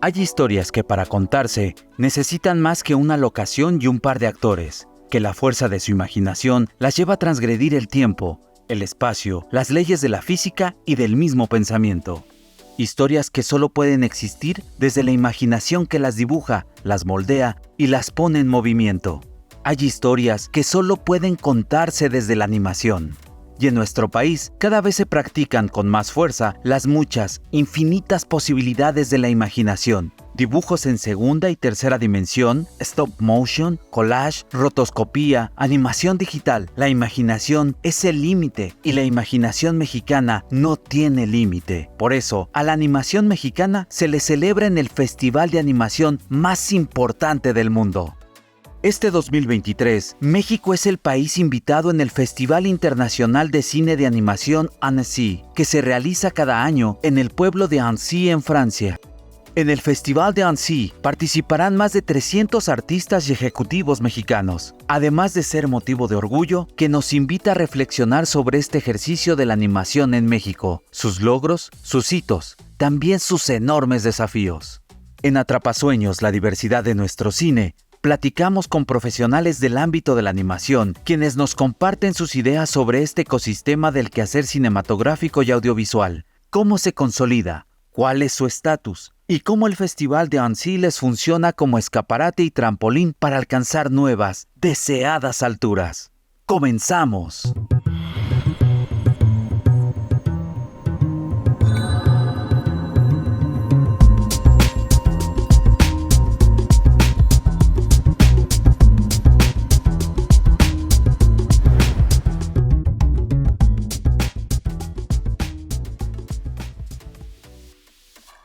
Hay historias que para contarse necesitan más que una locación y un par de actores, que la fuerza de su imaginación las lleva a transgredir el tiempo, el espacio, las leyes de la física y del mismo pensamiento. Historias que solo pueden existir desde la imaginación que las dibuja, las moldea y las pone en movimiento. Hay historias que solo pueden contarse desde la animación. Y en nuestro país cada vez se practican con más fuerza las muchas, infinitas posibilidades de la imaginación. Dibujos en segunda y tercera dimensión, stop motion, collage, rotoscopía, animación digital. La imaginación es el límite y la imaginación mexicana no tiene límite. Por eso, a la animación mexicana se le celebra en el festival de animación más importante del mundo. Este 2023, México es el país invitado en el Festival Internacional de Cine de Animación Annecy, que se realiza cada año en el pueblo de Annecy, en Francia. En el Festival de Annecy participarán más de 300 artistas y ejecutivos mexicanos, además de ser motivo de orgullo que nos invita a reflexionar sobre este ejercicio de la animación en México, sus logros, sus hitos, también sus enormes desafíos. En Atrapasueños, la diversidad de nuestro cine, platicamos con profesionales del ámbito de la animación, quienes nos comparten sus ideas sobre este ecosistema del quehacer cinematográfico y audiovisual, cómo se consolida, cuál es su estatus y cómo el Festival de Annecy les funciona como escaparate y trampolín para alcanzar nuevas, deseadas alturas. ¡Comenzamos!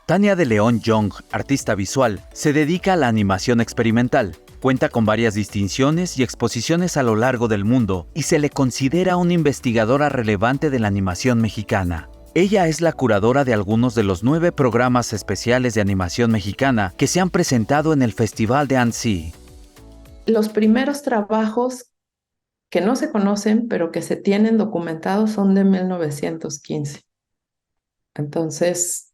Tania de León Young, artista visual, se dedica a la animación experimental. Cuenta con varias distinciones y exposiciones a lo largo del mundo y se le considera una investigadora relevante de la animación mexicana. Ella es la curadora de algunos de los 9 programas especiales de animación mexicana que se han presentado en el Festival de Annecy. Los primeros trabajos que no se conocen, pero que se tienen documentados, son de 1915. Entonces,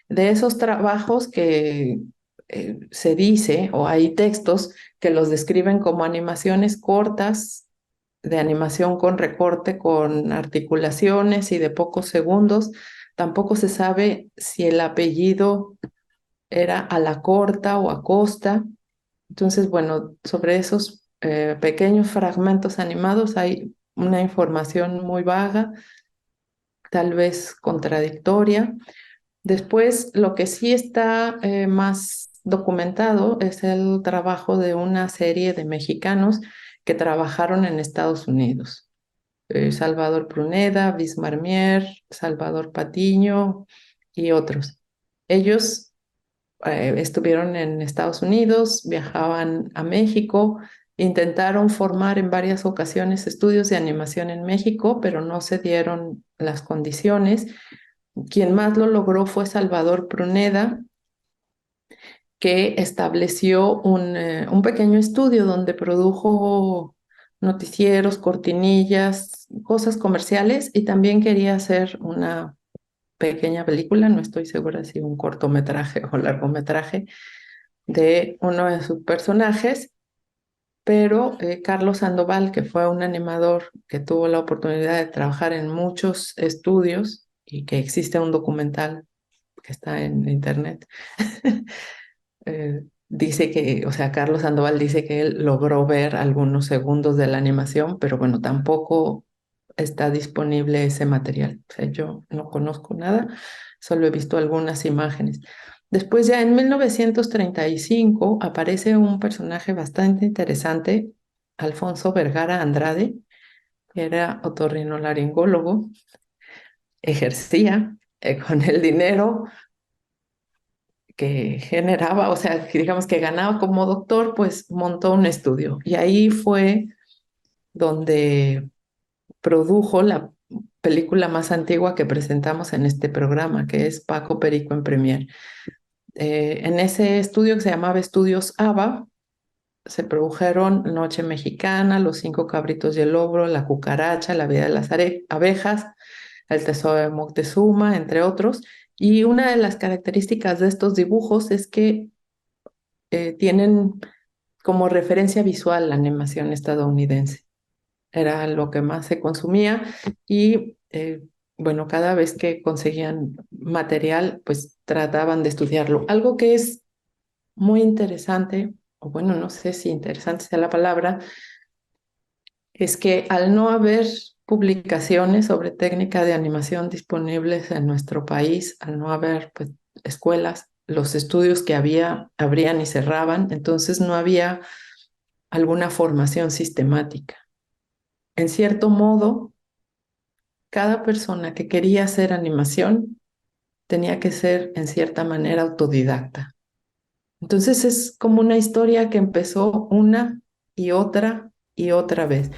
de esos trabajos que se dice, o hay textos que los describen como animaciones cortas, de animación con recorte, con articulaciones y de pocos segundos. Tampoco se sabe si el apellido era Alacorta o Acosta. Entonces, bueno, sobre esos pequeños fragmentos animados hay una información muy vaga, tal vez contradictoria. Después, lo que sí está más documentado es el trabajo de una serie de mexicanos que trabajaron en Estados Unidos. Salvador Pruneda, Bismar Mier, Salvador Patiño y otros. Ellos estuvieron en Estados Unidos, viajaban a México, intentaron formar en varias ocasiones estudios de animación en México, pero no se dieron las condiciones. Quien más lo logró fue Salvador Pruneda, que estableció un pequeño estudio donde produjo noticieros, cortinillas, cosas comerciales, y también quería hacer una pequeña película, no estoy segura si un cortometraje o largometraje, de uno de sus personajes, pero Carlos Sandoval, que fue un animador que tuvo la oportunidad de trabajar en muchos estudios y que existe un documental que está en internet, dice que, o sea, Carlos Sandoval dice que él logró ver algunos segundos de la animación, pero bueno, tampoco está disponible ese material. O sea, yo no conozco nada, solo he visto algunas imágenes. Después, ya en 1935, aparece un personaje bastante interesante, Alfonso Vergara Andrade, que era otorrinolaringólogo, ejercía con el dinero que generaba, o sea, que digamos que ganaba como doctor, pues montó un estudio. Y ahí fue donde produjo la película más antigua que presentamos en este programa, que es Paco Perico en Premier. En ese estudio, que se llamaba Estudios ABA, se produjeron Noche Mexicana, Los 5 cabritos y el lobo, La cucaracha, La vida de las abejas, El tesoro de Moctezuma, entre otros. Y una de las características de estos dibujos es que tienen como referencia visual la animación estadounidense. Era lo que más se consumía y bueno, cada vez que conseguían material, pues trataban de estudiarlo. Algo que es muy interesante, o bueno, no sé si interesante sea la palabra, es que al no haber publicaciones sobre técnica de animación disponibles en nuestro país, al no haber pues, escuelas, los estudios que había abrían y cerraban, entonces no había alguna formación sistemática. En cierto modo, cada persona que quería hacer animación tenía que ser en cierta manera autodidacta. Entonces es como una historia que empezó una y otra vez.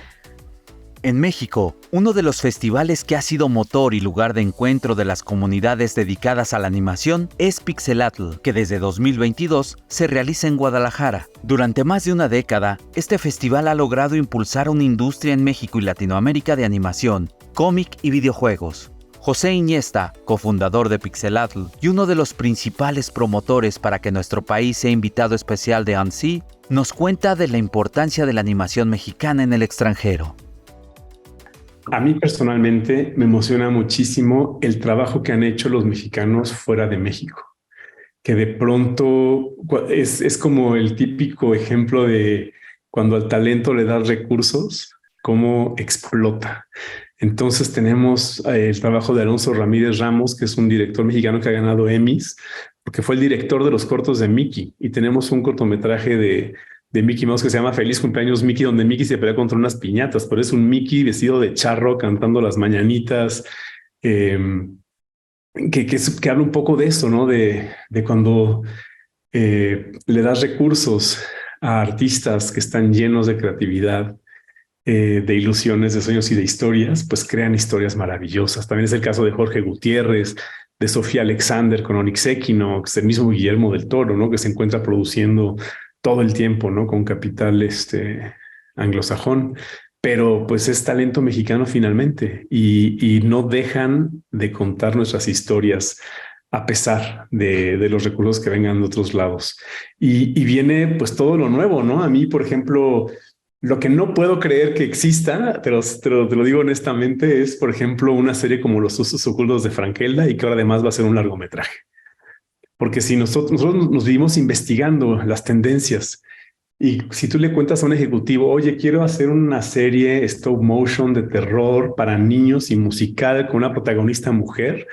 En México, uno de los festivales que ha sido motor y lugar de encuentro de las comunidades dedicadas a la animación es Pixelatl, que desde 2022 se realiza en Guadalajara. Durante más de una década, este festival ha logrado impulsar una industria en México y Latinoamérica de animación, cómic y videojuegos. José Iniesta, cofundador de Pixelatl y uno de los principales promotores para que nuestro país sea invitado especial de ANSI, nos cuenta de la importancia de la animación mexicana en el extranjero. A mí personalmente me emociona muchísimo el trabajo que han hecho los mexicanos fuera de México, que de pronto es como el típico ejemplo de cuando al talento le das recursos, cómo explota. Entonces tenemos el trabajo de Alonso Ramírez Ramos, que es un director mexicano que ha ganado Emmys, porque fue el director de los cortos de Mickey. Y tenemos un cortometraje de Mickey Mouse que se llama Feliz Cumpleaños Mickey, donde Mickey se pelea contra unas piñatas, pero es un Mickey vestido de charro cantando las mañanitas, eh, que habla un poco de eso, ¿no? De cuando le das recursos a artistas que están llenos de creatividad, de ilusiones, de sueños y de historias, pues crean historias maravillosas. También es el caso de Jorge Gutiérrez, de Sofía Alexander con Onyx Equinox, el mismo Guillermo del Toro, ¿no? Que se encuentra produciendo todo el tiempo, ¿no? Con capital anglosajón, pero pues es talento mexicano finalmente y no dejan de contar nuestras historias a pesar de los recursos que vengan de otros lados. Y viene pues todo lo nuevo, ¿no? A mí, por ejemplo, lo que no puedo creer que exista, te lo digo honestamente, es, por ejemplo, una serie como Los Usos Ocultos de Frankelda y que ahora además va a ser un largometraje. Porque si nosotros nos vivimos investigando las tendencias y si tú le cuentas a un ejecutivo, oye, quiero hacer una serie stop motion de terror para niños y musical con una protagonista mujer,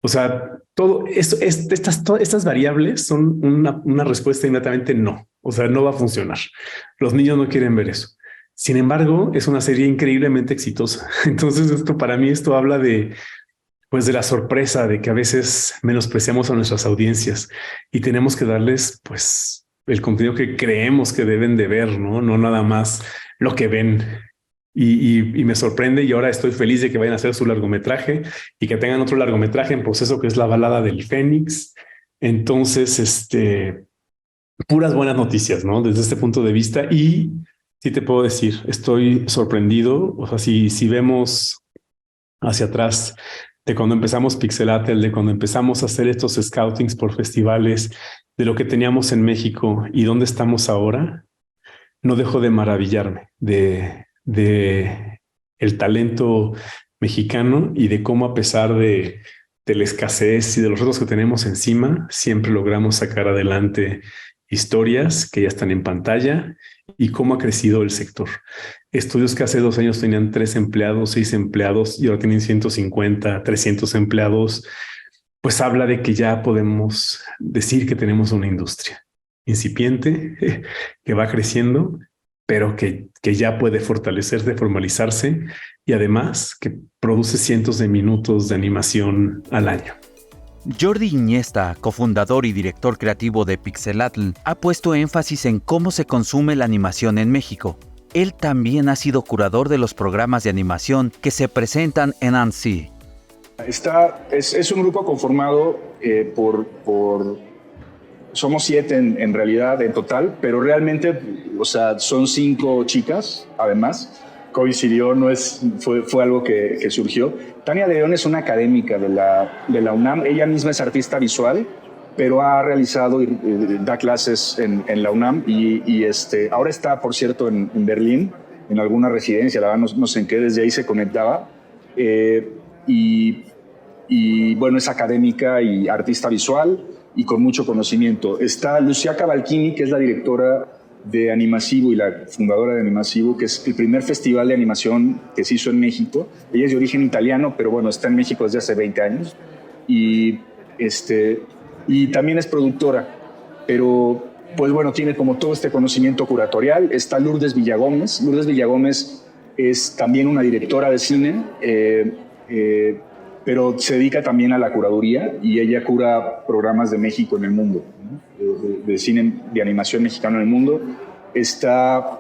o sea, todo esto, estas variables son una respuesta inmediatamente no. O sea, no va a funcionar. Los niños no quieren ver eso. Sin embargo, es una serie increíblemente exitosa. Entonces, para mí, esto habla pues de la sorpresa de que a veces menospreciamos a nuestras audiencias y tenemos que darles, pues, el contenido que creemos que deben de ver, ¿no? No nada más lo que ven. Y me sorprende y ahora estoy feliz de que vayan a hacer su largometraje y que tengan otro largometraje en proceso que es La Balada del Fénix. Entonces, puras buenas noticias, ¿no? Desde este punto de vista. Y sí te puedo decir, estoy sorprendido. O sea, si vemos hacia atrás de cuando empezamos Pixelatel, de cuando empezamos a hacer estos scoutings por festivales, de lo que teníamos en México y dónde estamos ahora, no dejo de maravillarme de el talento mexicano y de cómo a pesar de la escasez y de los retos que tenemos encima, siempre logramos sacar adelante historias que ya están en pantalla y cómo ha crecido el sector. Estudios que hace 2 años tenían 3 empleados, 6 empleados y ahora tienen 150, 300 empleados, pues habla de que ya podemos decir que tenemos una industria incipiente que va creciendo, pero que ya puede fortalecerse, formalizarse y además que produce cientos de minutos de animación al año. Jordi Iniesta, cofundador y director creativo de Pixelatl, ha puesto énfasis en cómo se consume la animación en México. Él también ha sido curador de los programas de animación que se presentan en ANSI. Es un grupo conformado somos 7 en realidad en total, pero realmente, o sea, son 5 chicas, además, coincidió, fue algo que surgió. Tania de León es una académica de la UNAM, ella misma es artista visual, pero ha realizado y da clases en la UNAM y ahora está, por cierto, en Berlín, en alguna residencia, la verdad no sé en qué, desde ahí se conectaba. Y bueno, es académica y artista visual y con mucho conocimiento. Está Lucía Cavalchini, que es la directora de Animasivo y la fundadora de Animasivo, que es el primer festival de animación que se hizo en México. Ella es de origen italiano, pero bueno, está en México desde hace 20 años. Y también es productora, pero pues bueno, tiene como todo este conocimiento curatorial. Está Lourdes Villagómez. Lourdes Villagómez es también una directora de cine, pero se dedica también a la curaduría y ella cura programas de México en el mundo, ¿no? De cine de animación mexicano en el mundo. Está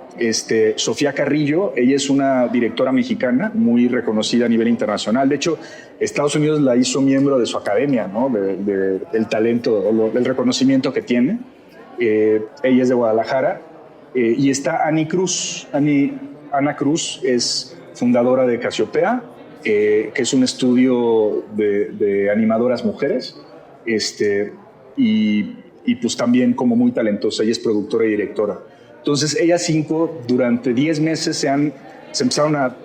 Sofía Carrillo, ella es una directora mexicana muy reconocida a nivel internacional. De hecho, Estados Unidos la hizo miembro de su academia, ¿no? Del talento, del reconocimiento que tiene. Ella es de Guadalajara. Y está Ani Cruz. Ana Cruz es fundadora de Casiopea, que es un estudio de animadoras mujeres. Y pues también como muy talentosa, ella es productora y directora. Entonces, ellas 5, durante 10 meses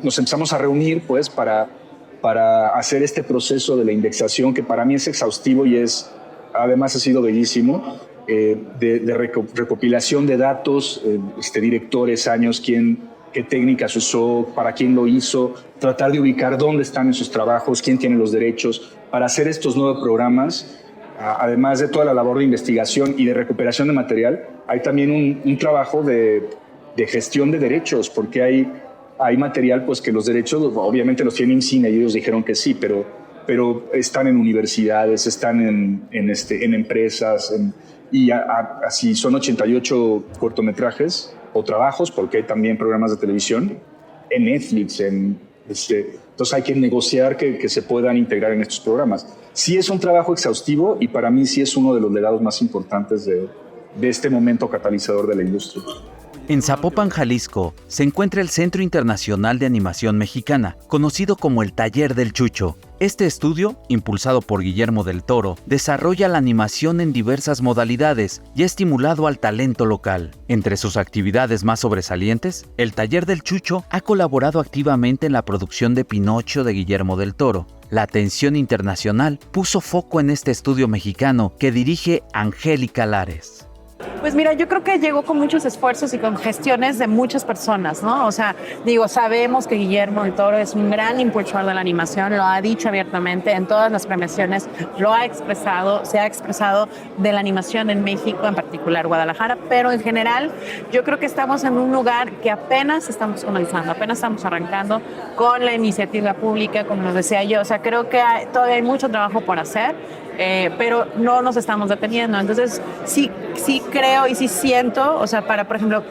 nos empezamos a reunir pues, para hacer este proceso de la indexación, que para mí es exhaustivo y además ha sido bellísimo, de recopilación de datos, directores, años, qué técnicas usó, para quién lo hizo, tratar de ubicar dónde están esos trabajos, quién tiene los derechos, para hacer estos nuevos programas. Además de toda la labor de investigación y de recuperación de material, hay también un trabajo de gestión de derechos, porque hay material pues, que los derechos obviamente los tiene IMCINE y ellos dijeron que sí, pero están en universidades, están en empresas, y así son 88 cortometrajes o trabajos, porque hay también programas de televisión, en Netflix, entonces hay que negociar que se puedan integrar en estos programas. Sí es un trabajo exhaustivo y para mí sí es uno de los legados más importantes de este momento catalizador de la industria. En Zapopan, Jalisco, se encuentra el Centro Internacional de Animación Mexicana, conocido como el Taller del Chucho. Este estudio, impulsado por Guillermo del Toro, desarrolla la animación en diversas modalidades y ha estimulado al talento local. Entre sus actividades más sobresalientes, el Taller del Chucho ha colaborado activamente en la producción de Pinocho de Guillermo del Toro. La atención internacional puso foco en este estudio mexicano que dirige Angélica Lares. Pues mira, yo creo que llegó con muchos esfuerzos y con gestiones de muchas personas, ¿no? O sea, sabemos que Guillermo del Toro es un gran impulsor de la animación, lo ha dicho abiertamente en todas las premiaciones, se ha expresado de la animación en México, en particular Guadalajara, pero en general yo creo que estamos en un lugar que apenas estamos comenzando, apenas estamos arrancando con la iniciativa pública, como les decía yo. O sea, creo que todavía hay mucho trabajo por hacer. Pero no nos estamos deteniendo. Entonces, sí creo y sí siento, o sea, por ejemplo,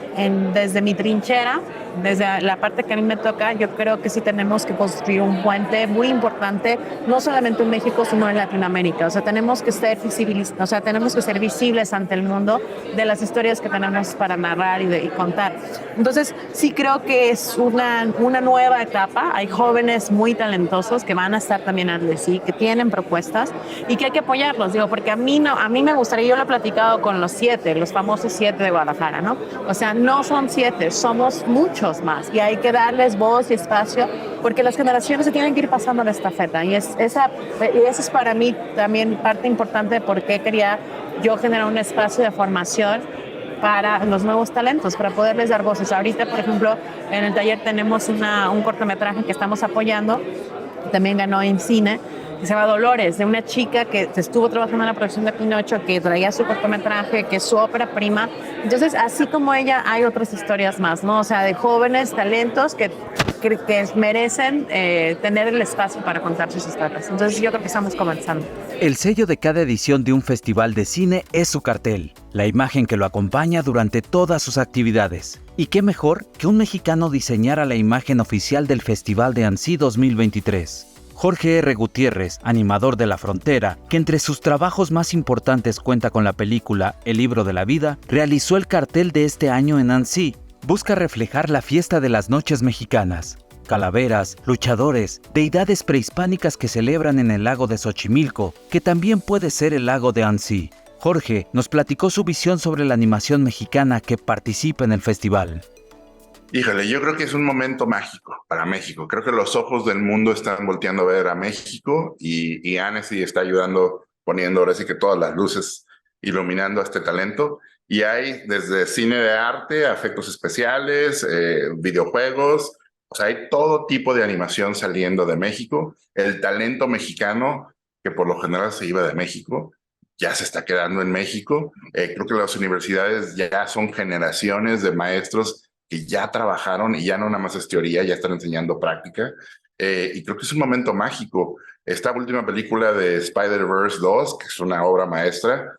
desde mi trinchera, desde la parte que a mí me toca, yo creo que sí tenemos que construir un puente muy importante, no solamente en México, sino en Latinoamérica. O sea, tenemos que ser visibles ante el mundo de las historias que tenemos para narrar y contar. Entonces, sí creo que es una nueva etapa. Hay jóvenes muy talentosos que van a estar también en sí, que tienen propuestas y que hay que apoyarlos, porque a mí me gustaría, yo lo he platicado con los famosos 7 de Guadalajara, ¿no? O sea, no son 7, somos muchos más y hay que darles voz y espacio porque las generaciones se tienen que ir pasando la estafeta y esa es para mí también parte importante de por qué quería yo generar un espacio de formación para los nuevos talentos, para poderles dar voces. Ahorita, por ejemplo, en el taller tenemos un cortometraje que estamos apoyando, también ganó IMCINE, que se llama Dolores, de una chica que estuvo trabajando en la producción de Pinocho, que traía su cortometraje, que es su ópera prima. Entonces, así como ella, hay otras historias más, ¿no? O sea, de jóvenes talentos que merecen tener el espacio para contar sus historias. Entonces, yo creo que estamos comenzando. El sello de cada edición de un festival de cine es su cartel, la imagen que lo acompaña durante todas sus actividades. Y qué mejor que un mexicano diseñara la imagen oficial del Festival de Annecy 2023. Jorge R. Gutiérrez, animador de La Frontera, que entre sus trabajos más importantes cuenta con la película El Libro de la Vida, realizó el cartel de este año en Annecy, busca reflejar la fiesta de las noches mexicanas. Calaveras, luchadores, deidades prehispánicas que celebran en el lago de Xochimilco, que también puede ser el lago de Ansi. Jorge nos platicó su visión sobre la animación mexicana que participa en el festival. Híjole, yo creo que es un momento mágico para México. Creo que los ojos del mundo están volteando a ver a México y Annecy está ayudando, poniendo ahora sí que todas las luces, iluminando a este talento. Y hay desde cine de arte, a efectos especiales, videojuegos, o sea, hay todo tipo de animación saliendo de México. El talento mexicano, que por lo general se iba de México, ya se está quedando en México. Creo que las universidades ya son generaciones de maestros que ya trabajaron y ya no nada más es teoría, ya están enseñando práctica. Y creo que es un momento mágico. Esta última película de Spider-Verse 2, que es una obra maestra,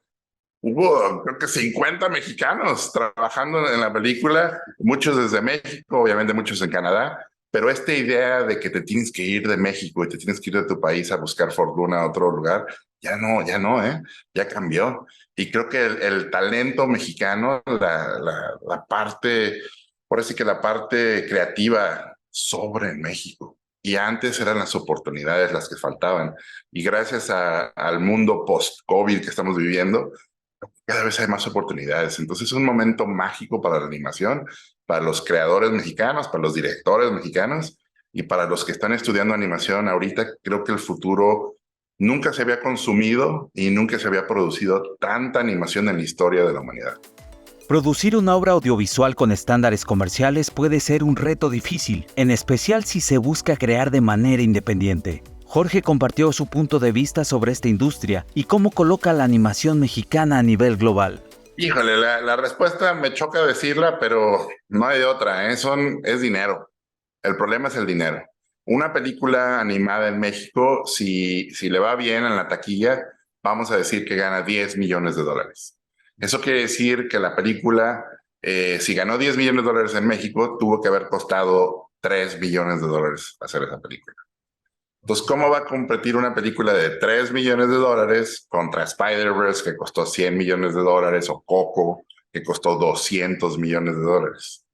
hubo creo que 50 mexicanos trabajando en la película, muchos desde México, obviamente muchos en Canadá, pero esta idea de que te tienes que ir de México y te tienes que ir de tu país a buscar fortuna a otro lugar, ya no, ya cambió. Y creo que el talento mexicano, la parte, por así que la parte creativa sobra en México. Y antes eran las oportunidades las que faltaban. Y gracias al mundo post-COVID que estamos viviendo, cada vez hay más oportunidades. Entonces es un momento mágico para la animación, para los creadores mexicanos, para los directores mexicanos y para los que están estudiando animación ahorita. Creo que el futuro nunca se había consumido y nunca se había producido tanta animación en la historia de la humanidad. Producir una obra audiovisual con estándares comerciales puede ser un reto difícil, en especial si se busca crear de manera independiente. Jorge compartió su punto de vista sobre esta industria y cómo coloca la animación mexicana a nivel global. Híjole, la respuesta me choca decirla, pero no hay de otra, es dinero. El problema es el dinero. Una película animada en México, si le va bien en la taquilla, vamos a decir que gana $10 millones. Eso quiere decir que la película, si ganó $10 millones en México, tuvo que haber costado $3 billones hacer esa película. Entonces, ¿cómo va a competir una película de $3 millones contra Spider-Verse, que costó $100 millones, o Coco, que costó $200 millones?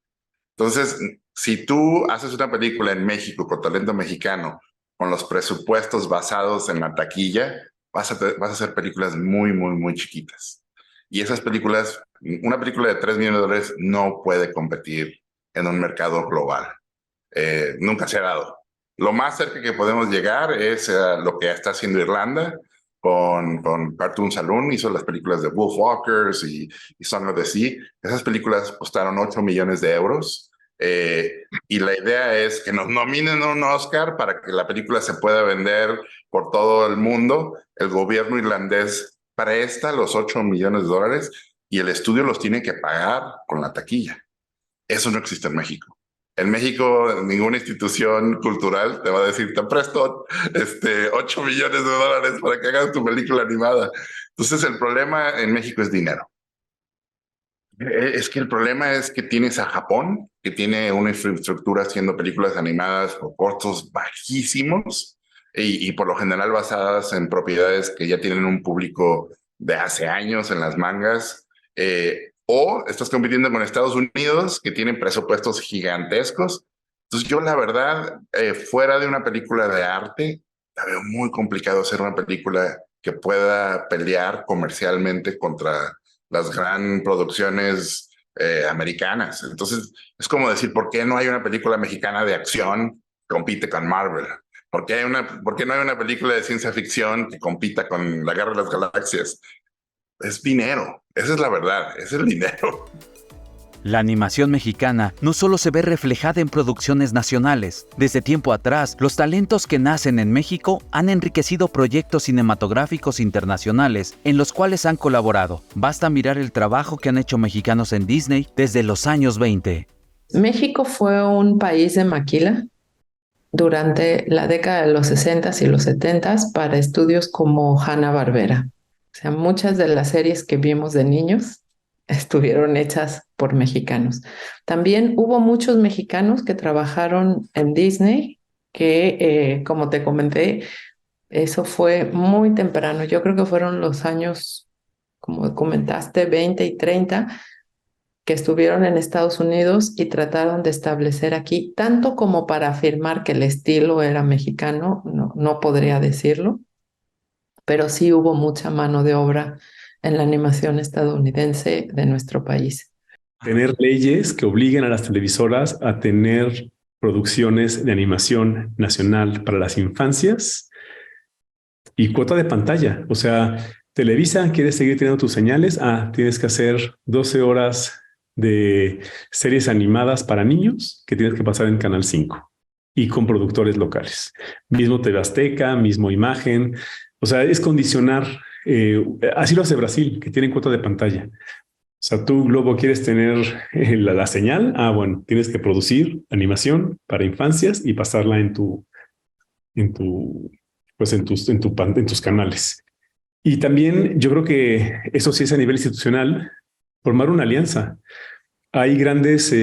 Entonces, si tú haces una película en México con talento mexicano, con los presupuestos basados en la taquilla, vas a hacer películas muy, muy, muy chiquitas. Y esas películas, una película de $3 millones no puede competir en un mercado global. Nunca se ha dado. Lo más cerca que podemos llegar es lo que está haciendo Irlanda con Cartoon Saloon. Hizo las películas de Wolfwalkers y Song of the Sea. Esas películas costaron €8 millones. Y la idea es que nos nominen a un Oscar para que la película se pueda vender por todo el mundo. El gobierno irlandés presta los $8 millones y el estudio los tiene que pagar con la taquilla. Eso no existe en México. En México, ninguna institución cultural te va a decir, te presto $8 millones para que hagas tu película animada. Entonces, el problema en México es dinero. Es que el problema es que tienes a Japón, que tiene una infraestructura haciendo películas animadas con costos bajísimos y por lo general basadas en propiedades que ya tienen un público de hace años en las mangas. O estás compitiendo con Estados Unidos, que tienen presupuestos gigantescos. Entonces yo, la verdad, fuera de una película de arte, la veo muy complicado hacer una película que pueda pelear comercialmente contra las gran producciones americanas. Entonces es como decir, ¿por qué no hay una película mexicana de acción que compite con Marvel? ¿Por qué no hay una película de ciencia ficción que compita con La Guerra de las Galaxias? Es dinero, esa es la verdad, es el dinero. La animación mexicana no solo se ve reflejada en producciones nacionales. Desde tiempo atrás, los talentos que nacen en México han enriquecido proyectos cinematográficos internacionales en los cuales han colaborado. Basta mirar el trabajo que han hecho mexicanos en Disney desde los años 20. México fue un país de maquila durante la década de los 60s y los 70s para estudios como Hanna-Barbera. O sea, muchas de las series que vimos de niños estuvieron hechas por mexicanos. También hubo muchos mexicanos que trabajaron en Disney, que como te comenté, eso fue muy temprano. Yo creo que fueron los años, como comentaste, 20 y 30, que estuvieron en Estados Unidos y trataron de establecer aquí, tanto como para afirmar que el estilo era mexicano, no podría decirlo, pero sí hubo mucha mano de obra en la animación estadounidense de nuestro país. Tener leyes que obliguen a las televisoras a tener producciones de animación nacional para las infancias y cuota de pantalla. O sea, Televisa, ¿quieres seguir teniendo tus señales? Tienes que hacer 12 horas de series animadas para niños que tienes que pasar en Canal 5 y con productores locales. Mismo TV Azteca, mismo Imagen. O sea, es condicionar. Así lo hace Brasil, que tienen cuota de pantalla. O sea, tú, Globo, quieres tener la señal. Bueno, tienes que producir animación para infancias y pasarla en tus canales. Y también yo creo que eso sí es a nivel institucional, formar una alianza. Hay grandes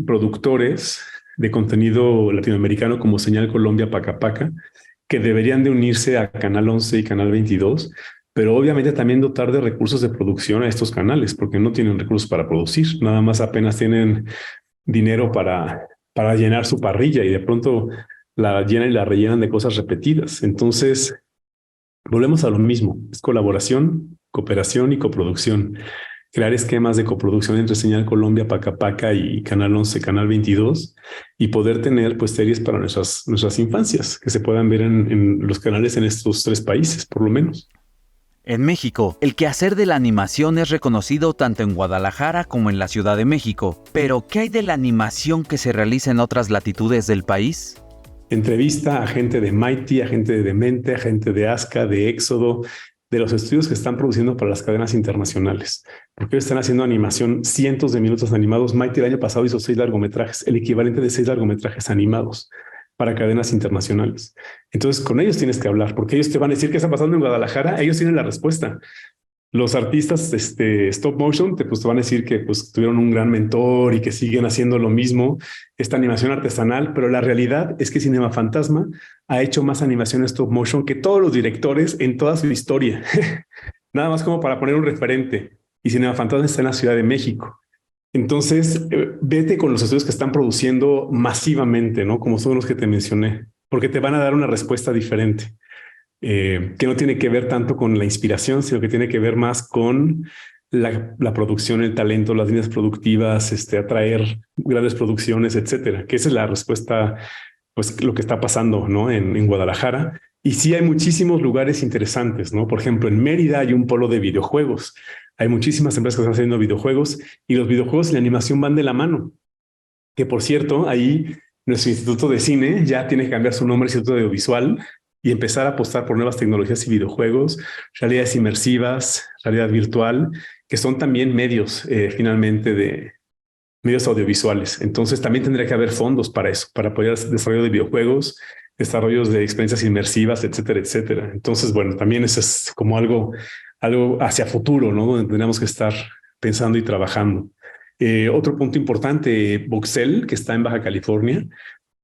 productores de contenido latinoamericano como Señal Colombia, Paca Paca, que deberían de unirse a Canal 11 y Canal 22, pero obviamente también dotar de recursos de producción a estos canales, porque no tienen recursos para producir, nada más apenas tienen dinero para llenar su parrilla y de pronto la llenan y la rellenan de cosas repetidas. Entonces, volvemos a lo mismo, es colaboración, cooperación y coproducción. Crear esquemas de coproducción entre Señal Colombia, Paca Paca y Canal 11, Canal 22 y poder tener pues series para nuestras infancias que se puedan ver en los canales en estos 3 países, por lo menos. En México, el quehacer de la animación es reconocido tanto en Guadalajara como en la Ciudad de México. Pero, ¿qué hay de la animación que se realiza en otras latitudes del país? Entrevista a gente de Mighty, a gente de Demente, a gente de Azka, de Éxodo, de los estudios que están produciendo para las cadenas internacionales, porque ellos están haciendo animación, cientos de minutos animados. Mighty el año pasado hizo 6 largometrajes, el equivalente de 6 largometrajes animados para cadenas internacionales. Entonces, con ellos tienes que hablar, porque ellos te van a decir qué está pasando en Guadalajara, ellos tienen la respuesta. Los artistas stop motion te van a decir que pues, tuvieron un gran mentor y que siguen haciendo lo mismo, esta animación artesanal, pero la realidad es que Cinema Fantasma ha hecho más animación stop motion que todos los directores en toda su historia. Nada más como para poner un referente. Y Cinema Fantasma está en la Ciudad de México. Entonces, vete con los estudios que están produciendo masivamente, ¿no? Como son los que te mencioné, porque te van a dar una respuesta diferente. Que no tiene que ver tanto con la inspiración, sino que tiene que ver más con la producción, el talento, las líneas productivas, atraer grandes producciones, etcétera. Que esa es la respuesta, pues lo que está pasando, ¿no? En Guadalajara. Y sí hay muchísimos lugares interesantes, ¿no? Por ejemplo, en Mérida hay un polo de videojuegos. Hay muchísimas empresas que están haciendo videojuegos y los videojuegos y la animación van de la mano. Que por cierto, ahí nuestro Instituto de Cine ya tiene que cambiar su nombre, Instituto de Audiovisual, y empezar a apostar por nuevas tecnologías y videojuegos, realidades inmersivas, realidad virtual, que son también medios, finalmente, de medios audiovisuales. Entonces, también tendría que haber fondos para eso, para apoyar el desarrollo de videojuegos, desarrollos de experiencias inmersivas, etcétera, etcétera. Entonces, bueno, también eso es como algo hacia futuro, ¿no? Donde tenemos que estar pensando y trabajando. Otro punto importante, Voxel, que está en Baja California,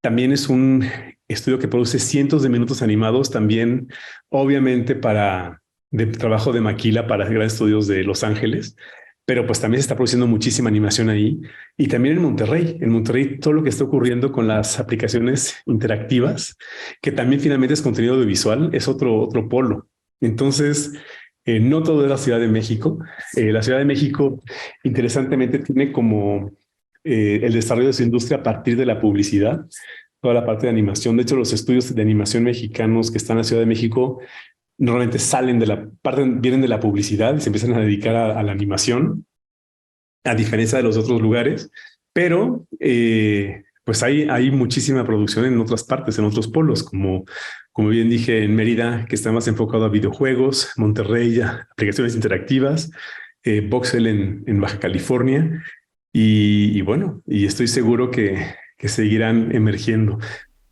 también es un estudio que produce cientos de minutos animados, también obviamente de trabajo de maquila para grandes estudios de Los Ángeles, pero pues también se está produciendo muchísima animación ahí. Y también en Monterrey, todo lo que está ocurriendo con las aplicaciones interactivas, que también finalmente es contenido audiovisual, es otro polo. Entonces, no todo es la Ciudad de México. La Ciudad de México, interesantemente, tiene como el desarrollo de su industria a partir de la publicidad, toda la parte de animación. De hecho, los estudios de animación mexicanos que están en la Ciudad de México normalmente vienen de la publicidad y se empiezan a dedicar a la animación, a diferencia de los otros lugares. Pero pues hay muchísima producción en otras partes, en otros polos, como bien dije, en Mérida, que está más enfocado a videojuegos, Monterrey, aplicaciones interactivas, Voxel en Baja California. Y bueno, y estoy seguro que seguirán emergiendo.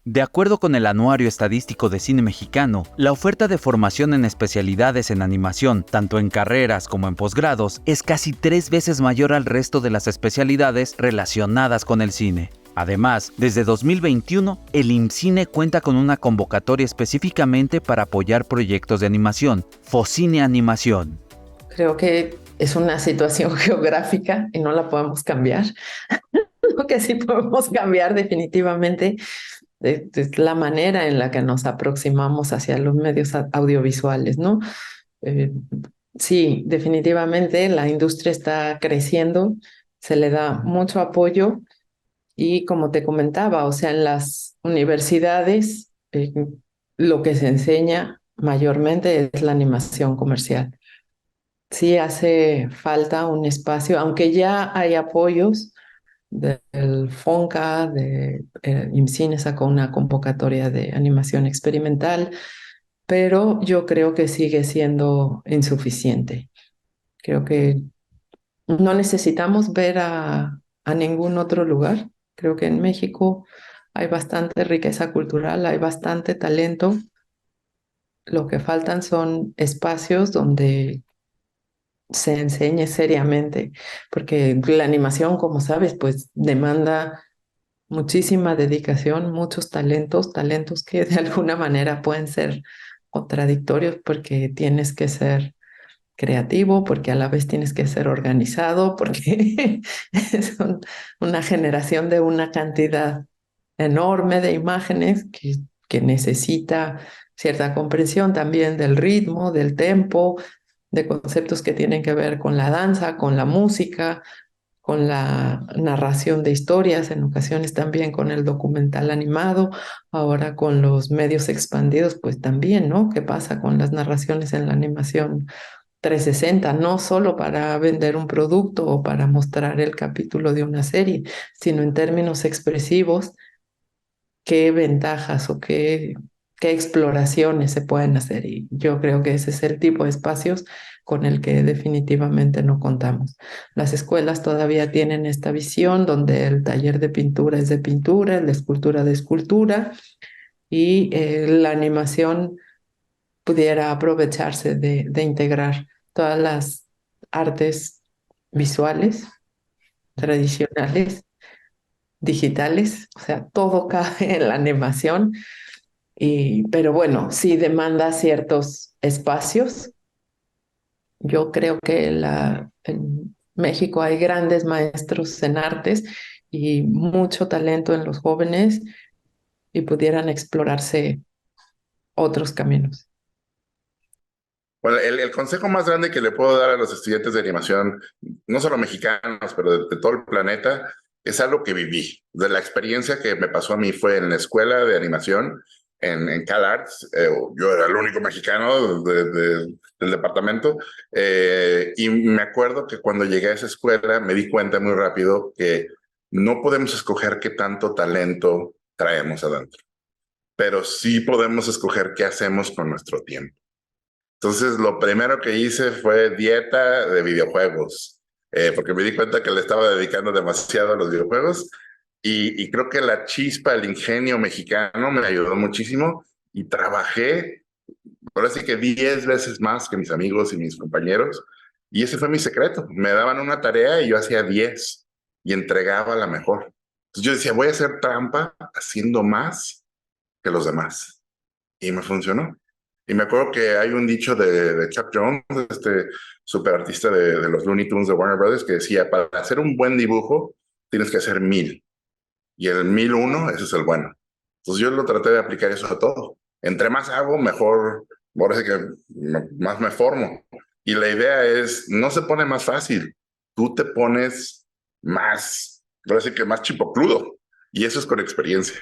De acuerdo con el Anuario Estadístico de Cine Mexicano, la oferta de formación en especialidades en animación, tanto en carreras como en posgrados, es casi 3 veces mayor al resto de las especialidades relacionadas con el cine. Además, desde 2021, el IMCINE cuenta con una convocatoria específicamente para apoyar proyectos de animación, Focine Animación. Creo que es una situación geográfica y no la podemos cambiar. Lo que sí podemos cambiar definitivamente es la manera en la que nos aproximamos hacia los medios audiovisuales, ¿no? Eh, sí, definitivamente la industria está creciendo, se le da mucho apoyo y como te comentaba, o sea, en las universidades lo que se enseña mayormente es la animación comercial. Sí hace falta un espacio, aunque ya hay apoyos del FONCA, IMCINE sacó una convocatoria de animación experimental, pero yo creo que sigue siendo insuficiente. Creo que no necesitamos ver a ningún otro lugar. Creo que en México hay bastante riqueza cultural, hay bastante talento. Lo que faltan son espacios donde se enseñe seriamente, porque la animación, como sabes, pues demanda muchísima dedicación, muchos talentos, talentos que de alguna manera pueden ser contradictorios porque tienes que ser creativo, porque a la vez tienes que ser organizado, porque es una generación de una cantidad enorme de imágenes que necesita cierta comprensión también del ritmo, del tempo, de conceptos que tienen que ver con la danza, con la música, con la narración de historias, en ocasiones también con el documental animado, ahora con los medios expandidos, pues también, ¿no? ¿Qué pasa con las narraciones en la animación 360? No solo para vender un producto o para mostrar el capítulo de una serie, sino en términos expresivos, qué ventajas o qué exploraciones se pueden hacer. Y yo creo que ese es el tipo de espacios con el que definitivamente no contamos. Las escuelas todavía tienen esta visión donde el taller de pintura es de pintura, el de escultura, y la animación pudiera aprovecharse de integrar todas las artes visuales, tradicionales, digitales, o sea, todo cabe en la animación, pero bueno, sí demanda ciertos espacios. Yo creo que en México hay grandes maestros en artes y mucho talento en los jóvenes y pudieran explorarse otros caminos. Bueno, el consejo más grande que le puedo dar a los estudiantes de animación, no solo mexicanos, pero de todo el planeta, es algo que viví. De la experiencia que me pasó a mí fue en la escuela de animación, en CalArts. Yo era el único mexicano del departamento. Y me acuerdo que cuando llegué a esa escuela me di cuenta muy rápido que no podemos escoger qué tanto talento traemos adentro, pero sí podemos escoger qué hacemos con nuestro tiempo. Entonces, lo primero que hice fue dieta de videojuegos, porque me di cuenta que le estaba dedicando demasiado a los videojuegos y creo que la chispa, el ingenio mexicano me ayudó muchísimo y trabajé, ahora sí que 10 veces más que mis amigos y mis compañeros, y ese fue mi secreto. Me daban una tarea y yo hacía 10 y entregaba la mejor. Entonces yo decía, voy a hacer trampa haciendo más que los demás, y me funcionó. Y me acuerdo que hay un dicho de Chuck Jones, este superartista de los Looney Tunes de Warner Brothers, que decía, para hacer un buen dibujo tienes que hacer 1000. Y el 1001, ese es el bueno. Entonces yo lo traté de aplicar eso a todo. Entre más hago, mejor, ahora sí que más me formo. Y la idea es, no se pone más fácil, tú te pones más, ahora sí que más chipocludo. Y eso es con experiencia.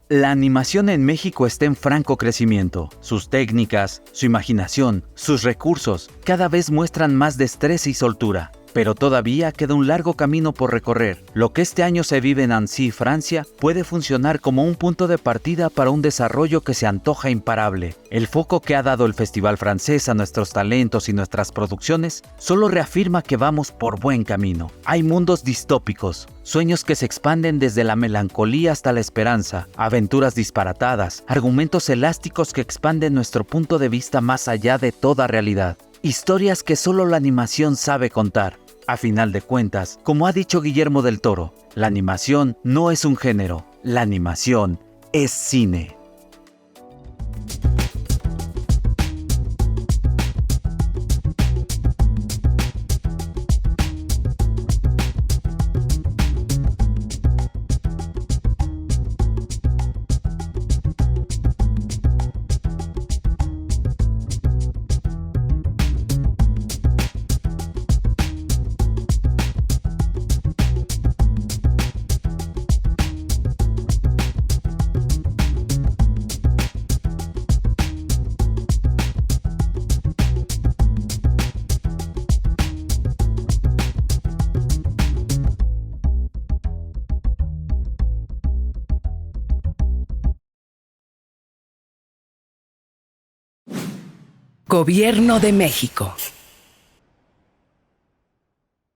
La animación en México está en franco crecimiento. Sus técnicas, su imaginación, sus recursos cada vez muestran más destreza y soltura. Pero todavía queda un largo camino por recorrer. Lo que este año se vive en Annecy, Francia, puede funcionar como un punto de partida para un desarrollo que se antoja imparable. El foco que ha dado el Festival francés a nuestros talentos y nuestras producciones solo reafirma que vamos por buen camino. Hay mundos distópicos, sueños que se expanden desde la melancolía hasta la esperanza, aventuras disparatadas, argumentos elásticos que expanden nuestro punto de vista más allá de toda realidad. Historias que solo la animación sabe contar. A final de cuentas, como ha dicho Guillermo del Toro, la animación no es un género, la animación es cine. Gobierno de México.